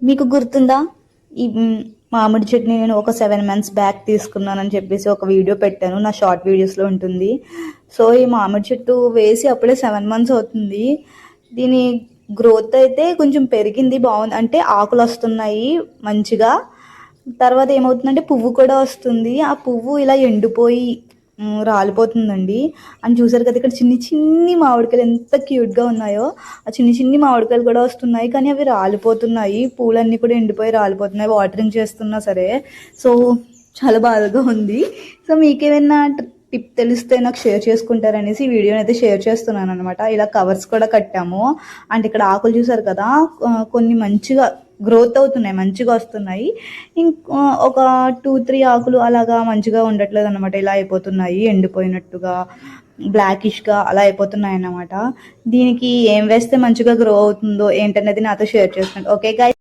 మీకు గుర్తుందా ఈ మామిడి చెట్టుని నేను ఒక 7 months బ్యాక్ తీసుకున్నానని చెప్పేసి ఒక వీడియో పెట్టాను, నా షార్ట్ వీడియోస్లో ఉంటుంది. సో ఈ మామిడి చెట్టు వేసి అప్పుడే 7 months అవుతుంది. దీని గ్రోత్ అయితే కొంచెం పెరిగింది, బాగుంది. అంటే ఆకులు వస్తున్నాయి మంచిగా. తర్వాత ఏమవుతుందంటే పువ్వు కూడా వస్తుంది. ఆ పువ్వు ఇలా ఎండిపోయి రాలిపోతుందండి. అని చూసారు కదా, ఇక్కడ చిన్ని చిన్ని మామిడికాయలు ఎంత క్యూట్గా ఉన్నాయో. ఆ చిన్ని చిన్ని మామిడికాయలు కూడా వస్తున్నాయి, కానీ అవి రాలిపోతున్నాయి. పూలన్నీ కూడా ఎండిపోయి రాలిపోతున్నాయి వాటరింగ్ చేస్తున్నా సరే. సో చాలా బాధగా ఉంది. సో మీకేమైనా టిప్ తెలిస్తే నాకు షేర్ చేసుకుంటారనేసి ఈ వీడియోని అయితే షేర్ చేస్తున్నాను అనమాట. ఇలా కవర్స్ కూడా కట్టాము. అంటే ఇక్కడ ఆకులు చూసారు కదా, కొన్ని మంచిగా గ్రోత్ అవుతున్నాయి, మంచిగా వస్తున్నాయి. ఇంకో ఒక 2-3 ఆకులు అలాగా మంచిగా ఉండట్లేదు అనమాట. ఇలా అయిపోతున్నాయి, ఎండిపోయినట్టుగా బ్లాకిష్గా అలా అయిపోతున్నాయి అన్నమాట. దీనికి ఏం వేస్తే మంచిగా గ్రో అవుతుందో ఏంటనేది నాతో షేర్ చేస్తున్నాను. Okay guys.